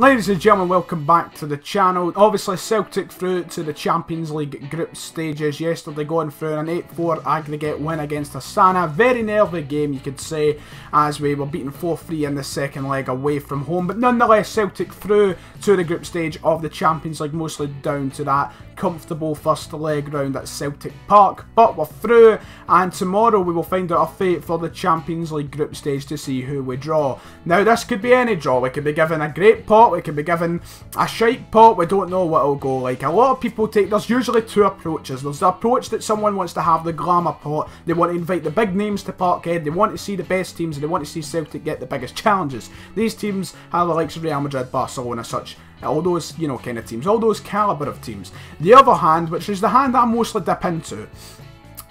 Ladies and gentlemen, welcome back to the channel. Obviously Celtic through to the Champions League group stages yesterday, going through an 8-4 aggregate win against Astana. Very nervy game, you could say, as we were beaten 4-3 in the second leg away from home. But nonetheless, Celtic through to the group stage of the Champions League, mostly down to that comfortable first leg round at Celtic Park. But we're through, and tomorrow we will find out our fate for the Champions League group stage to see who we draw. Now this could be any draw. We could be given a great pot, we could be given a shite pot, we don't know what it'll go like. A lot of people take, there's usually two approaches. There's the approach that someone wants to have the glamour pot, they want to invite the big names to Parkhead, they want to see the best teams, and they want to see Celtic get the biggest challenges. These teams are the likes of Real Madrid, Barcelona, such. All those, you know, kind of teams, all those calibre of teams. The other hand, which is the hand that I mostly dip into,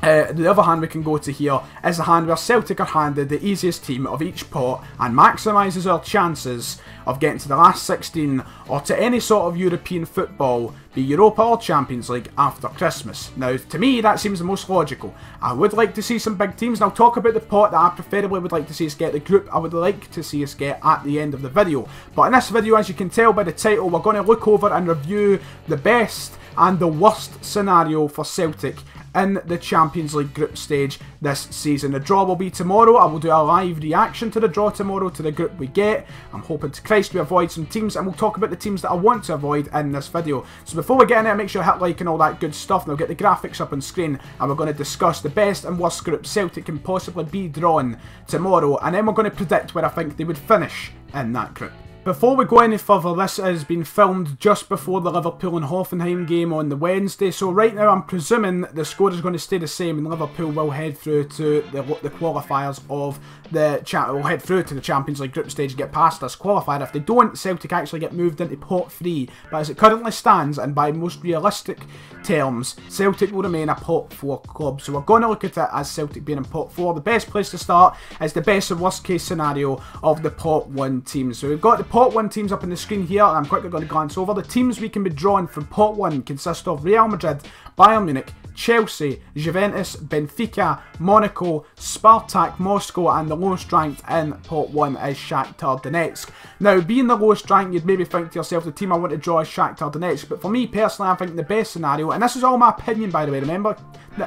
the other hand we can go to here is the hand where Celtic are handed the easiest team of each pot and maximises our chances of getting to the last 16 or to any sort of European football, be Europa or Champions League, after Christmas. Now, to me, that seems the most logical. I would like to see some big teams, and I'll talk about the pot that I preferably would like to see us get, the group I would like to see us get at the end of the video. But in this video, as you can tell by the title, we're going to look over and review the best and the worst scenario for Celtic in the Champions League group stage this season. The draw will be tomorrow. I will do a live reaction to the draw tomorrow, to the group we get. I'm hoping to Christ we avoid some teams, and we'll talk about the teams that I want to avoid in this video. So before we get in there, make sure you hit like and all that good stuff, and I'll get the graphics up on screen, and we're going to discuss the best and worst group Celtic can possibly be drawn tomorrow, and then we're going to predict where I think they would finish in that group. Before we go any further, this has been filmed just before the Liverpool and Hoffenheim game on the Wednesday, so right now I'm presuming the score is going to stay the same and Liverpool will head through to the qualifiers of the will head through to the Champions League group stage and get past this qualifier. If they don't, Celtic actually get moved into pot 3, but as it currently stands, and by most realistic terms, Celtic will remain a pot 4 club. So we're going to look at it as Celtic being in pot 4. The best place to start is the best and worst case scenario of the pot 1 teams. So we've got the pot 1 teams up on the screen here, and I'm quickly going to glance over. The teams we can be drawn from pot 1 consist of Real Madrid, Bayern Munich, Chelsea, Juventus, Benfica, Monaco, Spartak Moscow, and the lowest ranked in pot 1 is Shakhtar Donetsk. Now, being the lowest ranked, you'd maybe think to yourself, the team I want to draw is Shakhtar Donetsk, but for me personally, I think the best scenario, and this is all my opinion by the way, remember,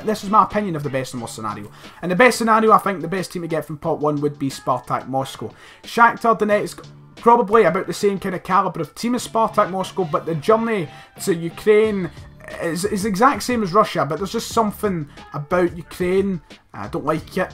this is my opinion of the best and worst scenario. And the best scenario, I think the best team to get from pot 1 would be Spartak Moscow. Shakhtar Donetsk, probably about the same kind of calibre of team as Spartak Moscow, but the journey to Ukraine is the exact same as Russia, but there's just something about Ukraine. I don't like it.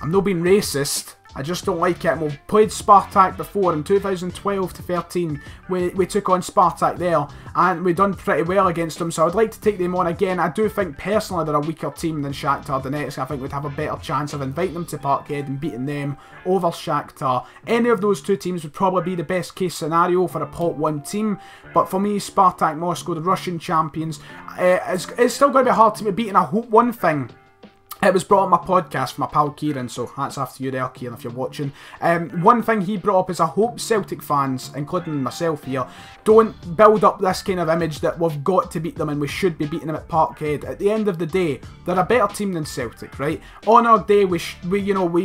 I'm not being racist. I just don't like it. And we've played Spartak before in 2012 to 13. We took on Spartak there, and we've done pretty well against them, so I'd like to take them on again. I do think personally they're a weaker team than Shakhtar Donetsk. I think we'd have a better chance of inviting them to Parkhead and beating them over Shakhtar. Any of those two teams would probably be the best case scenario for a pot 1 team, but for me, Spartak Moscow, the Russian champions, it's still going to be hard to beat, and I hope one thing. It was brought up on my podcast from my pal Kieran, so hats off to you there, Kieran, if you're watching. One thing he brought up is I hope Celtic fans, including myself here, don't build up this kind of image that we've got to beat them and we should be beating them at Parkhead. At the end of the day, they're a better team than Celtic, right? On our day, we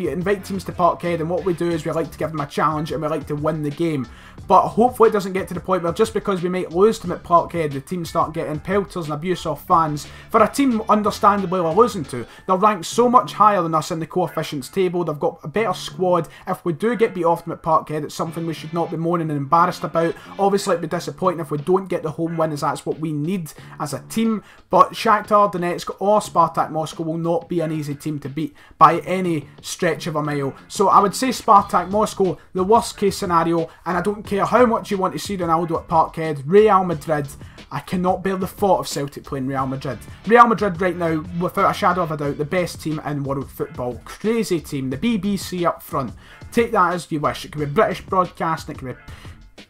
invite teams to Parkhead, and what we do is we like to give them a challenge and we like to win the game. But hopefully it doesn't get to the point where just because we might lose to them at Parkhead, the team start getting pelters and abuse off fans. For a team understandably we're losing to, they're ranked so much higher than us in the coefficients table. They've got a better squad. If we do get beat off them at Parkhead, it's something we should not be moaning and embarrassed about. Obviously it'd be disappointing if we don't get the home win, as that's what we need as a team. But Shakhtar Donetsk or Spartak Moscow will not be an easy team to beat by any stretch of a mile. So I would say Spartak Moscow, the worst case scenario, and I don't care how much you want to see Ronaldo at Parkhead. Real Madrid, I cannot bear the thought of Celtic playing Real Madrid. Real Madrid right now, without a shadow of a doubt, the best team in world football. Crazy team. The BBC up front. Take that as you wish. It could be British broadcasting, it could be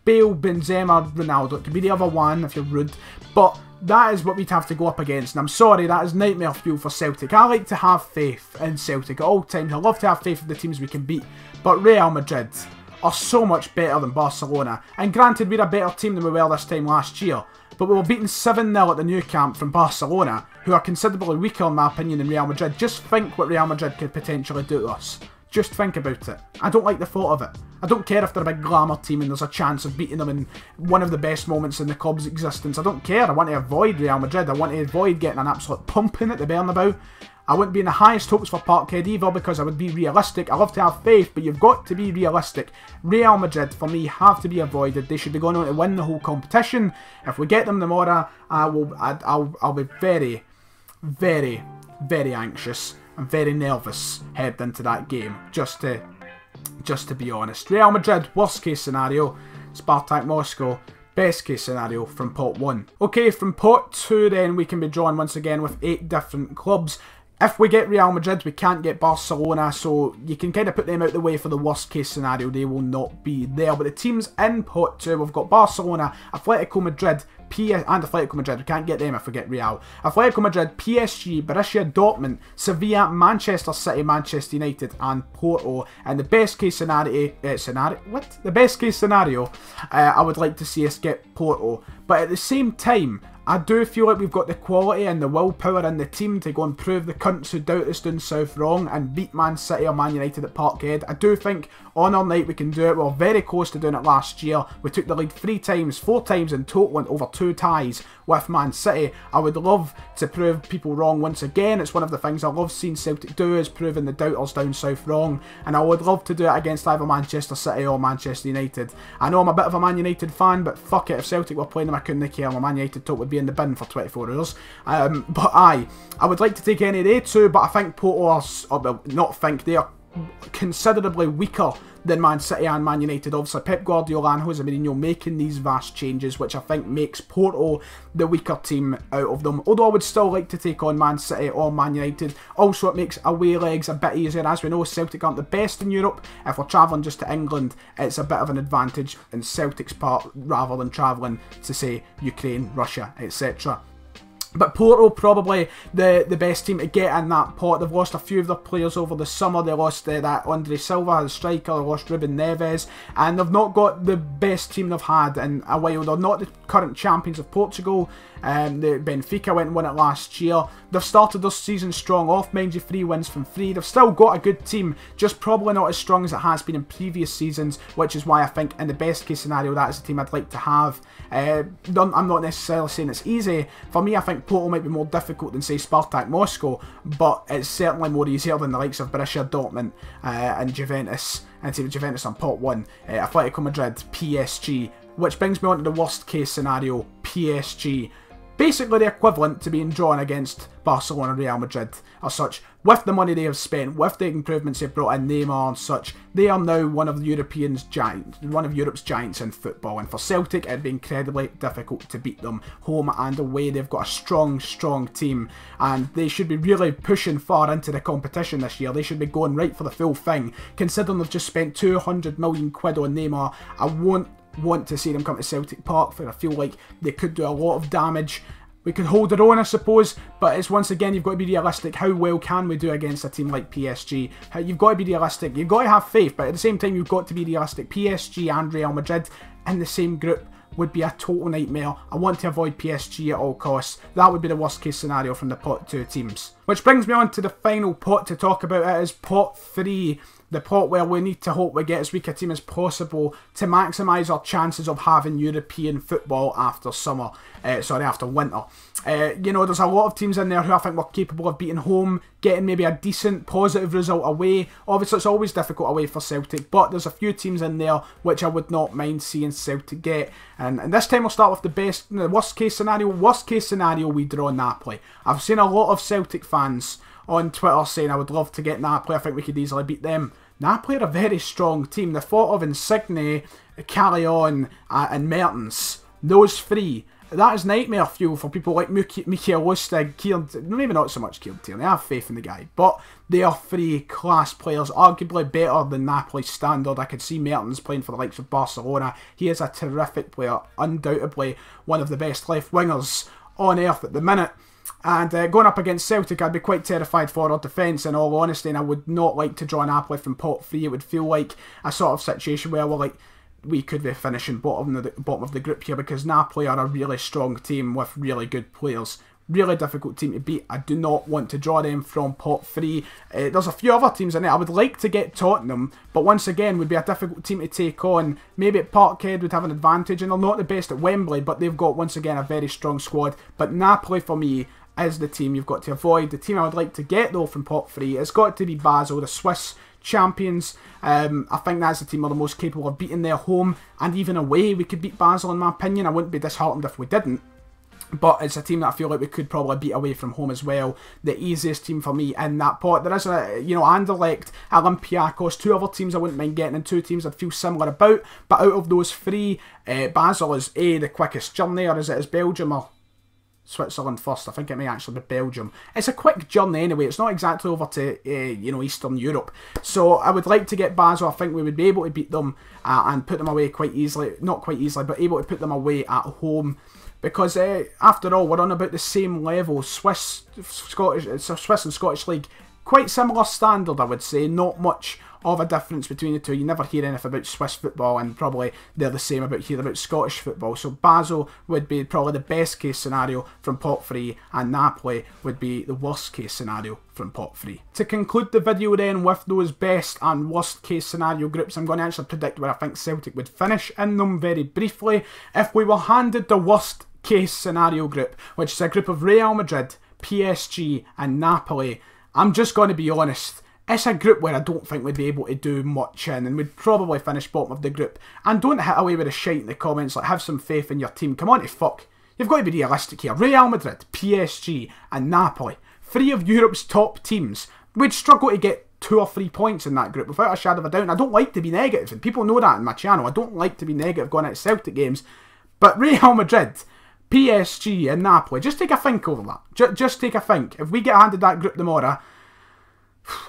Bale, Benzema, Ronaldo. It could be the other one if you're rude. But that is what we'd have to go up against, and I'm sorry, that is nightmare fuel for Celtic. I like to have faith in Celtic at all times. I love to have faith in the teams we can beat. But Real Madrid are so much better than Barcelona. And granted, we're a better team than we were this time last year, but we were beaten 7-0 at the Nou Camp from Barcelona, who are considerably weaker in my opinion than Real Madrid. Just think what Real Madrid could potentially do to us. Just think about it. I don't like the thought of it. I don't care if they're a big glamour team and there's a chance of beating them in one of the best moments in the club's existence. I don't care. I want to avoid Real Madrid. I want to avoid getting an absolute pumping at the Bernabeu. I wouldn't be in the highest hopes for Parkhead either because I would be realistic. I love to have faith, but you've got to be realistic. Real Madrid, for me, have to be avoided. They should be going on to win the whole competition. If we get them tomorrow, I'll be very, very, very anxious and very nervous heading into that game. Just to be honest. Real Madrid, worst case scenario. Spartak Moscow, best case scenario from pot 1. Okay, from pot 2 then we can be drawn once again with 8 different clubs. If we get Real Madrid, we can't get Barcelona, so you can kind of put them out the way for the worst case scenario. They will not be there. But the teams in pot 2, we've got Barcelona, Atletico Madrid, and Atletico Madrid. We can't get them if we get Real. Atletico Madrid, PSG, Borussia Dortmund, Sevilla, Manchester City, Manchester United, and Porto. And the best case scenario, The best case scenario, I would like to see us get Porto. But at the same time, I do feel like we've got the quality and the willpower in the team to go and prove the cunts who doubt us down south wrong and beat Man City or Man United at Parkhead. I do think on our night we can do it. We were very close to doing it last year. We took the lead 4 times in total and over 2 ties with Man City. I would love to prove people wrong once again. It's one of the things I love seeing Celtic do, is proving the doubters down south wrong. And I would love to do it against either Manchester City or Manchester United. I know I'm a bit of a Man United fan, but fuck it, if Celtic were playing them I couldn't care. My Man United talk would be in the bin for 24 hours. But I would like to take any of they two, but I think Porto are, they are considerably weaker than Man City and Man United. Obviously Pep Guardiola and Jose Mourinho making these vast changes, which I think makes Porto the weaker team out of them. Although I would still like to take on Man City or Man United. Also it makes away legs a bit easier. As we know, Celtic aren't the best in Europe. If we're travelling just to England, it's a bit of an advantage in Celtic's part rather than travelling to, say, Ukraine, Russia, etc. But Porto probably the best team to get in that pot. They've lost a few of their players over the summer. They lost that Andre Silva, the striker. They lost Ruben Neves. And they've not got the best team they've had in a while. They're not the current champions of Portugal. The Benfica went and won it last year. They've started their season strong off, mind you, 3 wins from 3. They've still got a good team, just probably not as strong as it has been in previous seasons, which is why I think in the best case scenario that is the team I'd like to have. I'm not necessarily saying it's easy. For me, I think Porto might be more difficult than, say, Spartak Moscow, but it's certainly more easier than the likes of Borussia Dortmund and Juventus, and say Juventus on pot 1, Atletico Madrid, PSG, which brings me on to the worst case scenario, PSG. Basically the equivalent to being drawn against Barcelona and Real Madrid or such. With the money they have spent, with the improvements they've brought in, Neymar and such, they are now one of Europe's giants in football. And for Celtic, it'd be incredibly difficult to beat them home and away. They've got a strong, strong team, and they should be really pushing far into the competition this year. They should be going right for the full thing. Considering they've just spent 200 million quid on Neymar, I won't want to see them come to Celtic Park, for I feel like they could do a lot of damage. We could hold our own, I suppose, but it's once again, you've got to be realistic. How well can we do against a team like PSG? You've got to be realistic. You've got to have faith, but at the same time, you've got to be realistic. PSG and Real Madrid in the same group would be a total nightmare. I want to avoid PSG at all costs. That would be the worst case scenario from the pot 2 teams. Which brings me on to the final pot to talk about. It is pot 3. The pot where we need to hope we get as weak a team as possible to maximise our chances of having European football after summer. After winter. You know, there's a lot of teams in there who I think were capable of beating home, getting maybe a decent positive result away. Obviously it's always difficult away for Celtic, but there's a few teams in there which I would not mind seeing Celtic get. And this time we'll start with the worst case scenario. Worst case scenario, we draw Napoli. I've seen a lot of Celtic fans on Twitter saying I would love to get Napoli. I think we could easily beat them. Napoli are a very strong team. The thought of Insigne, Carrion and Mertens, those 3, that is nightmare fuel for people like Mikael Lustig, Kieran, maybe not so much Kieran Tierney, I have faith in the guy, but they are 3 class players, arguably better than Napoli's standard. I could see Mertens playing for the likes of Barcelona. He is a terrific player, undoubtedly one of the best left wingers on earth at the minute. And going up against Celtic, I'd be quite terrified for our defence, in all honesty, and I would not like to draw Napoli from pot 3. It would feel like a sort of situation where we could be finishing bottom of the group here, because Napoli are a really strong team with really good players. Really difficult team to beat. I do not want to draw them from pot 3. There's a few other teams in it. I would like to get Tottenham, but once again would be a difficult team to take on. Maybe at Parkhead would have an advantage, and they're not the best at Wembley, but they've got, once again, a very strong squad. But Napoli, for me, is the team you've got to avoid. The team I would like to get, though, from pot 3, it's got to be Basel, the Swiss champions. I think that's the team we're the most capable of beating their home, and even away we could beat Basel, in my opinion. I wouldn't be disheartened if we didn't. But it's a team that I feel like we could probably beat away from home as well. The easiest team for me in that pot. There is Anderlecht, Olympiacos, 2 other teams I wouldn't mind getting, and 2 teams I'd feel similar about. But out of those 3, Basel is the quickest journey, or is Belgium or Switzerland first? I think it may actually be Belgium. It's a quick journey anyway. It's not exactly over to Eastern Europe. So I would like to get Basel. I think we would be able to beat them and put them away quite easily. Not quite easily, but able to put them away at home. Because after all, we're on about the same level. Swiss and Scottish League, quite similar standard, I would say. Not much of a difference between the two. You never hear anything about Swiss football, and probably they're the same about Scottish football. So Basel would be probably the best case scenario from pot 3, and Napoli would be the worst case scenario from pot 3. To conclude the video then with those best and worst case scenario groups, I'm going to actually predict where I think Celtic would finish in them very briefly. If we were handed the worst case scenario group, which is a group of Real Madrid, PSG and Napoli, I'm just going to be honest, it's a group where I don't think we'd be able to do much in, and we'd probably finish bottom of the group. And don't hit away with a shite in the comments, like, have some faith in your team. Come on to fuck. You've got to be realistic here. Real Madrid, PSG and Napoli, 3 of Europe's top teams. We'd struggle to get 2 or 3 points in that group without a shadow of a doubt. And I don't like to be negative, and people know that in my channel. I don't like to be negative going out of Celtic games. But Real Madrid, PSG and Napoli, just take a think over that. Just take a think. If we get handed that group tomorrow,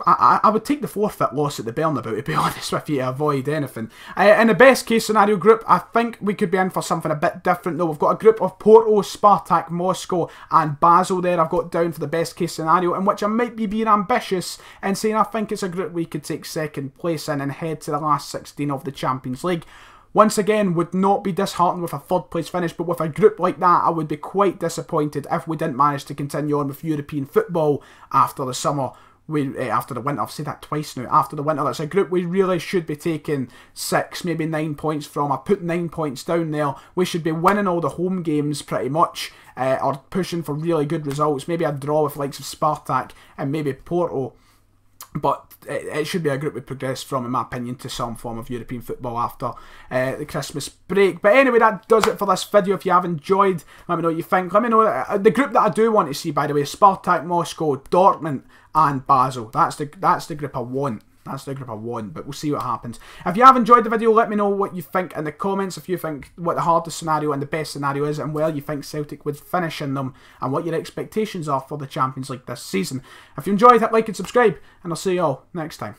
I would take the forfeit loss at the Bernabeu, to be honest with you, to avoid anything. In the best case scenario group, I think we could be in for something a bit different though. We've got a group of Porto, Spartak Moscow and Basel there I've got down for the best case scenario, in which I might be being ambitious and saying I think it's a group we could take 2nd place in and head to the last 16 of the Champions League. Once again, would not be disheartened with a 3rd place finish, but with a group like that, I would be quite disappointed if we didn't manage to continue on with European football after the summer. After the winter, I've said that twice now, after the winter, that's a group we really should be taking 6, maybe 9 points from. I put 9 points down there. We should be winning all the home games pretty much, or pushing for really good results. Maybe a draw with the likes of Spartak and maybe Porto. But it should be a group we progress from, in my opinion, to some form of European football after the Christmas break. But anyway, that does it for this video. If you have enjoyed, let me know what you think. Let me know the group that I do want to see, by the way, Spartak Moscow, Dortmund and Basel. That's the group I want. That's the group I want, but we'll see what happens. If you have enjoyed the video, let me know what you think in the comments. If you think what the hardest scenario and the best scenario is, and where you think Celtic would finish in them, and what your expectations are for the Champions League this season. If you enjoyed, hit like and subscribe, and I'll see you all next time.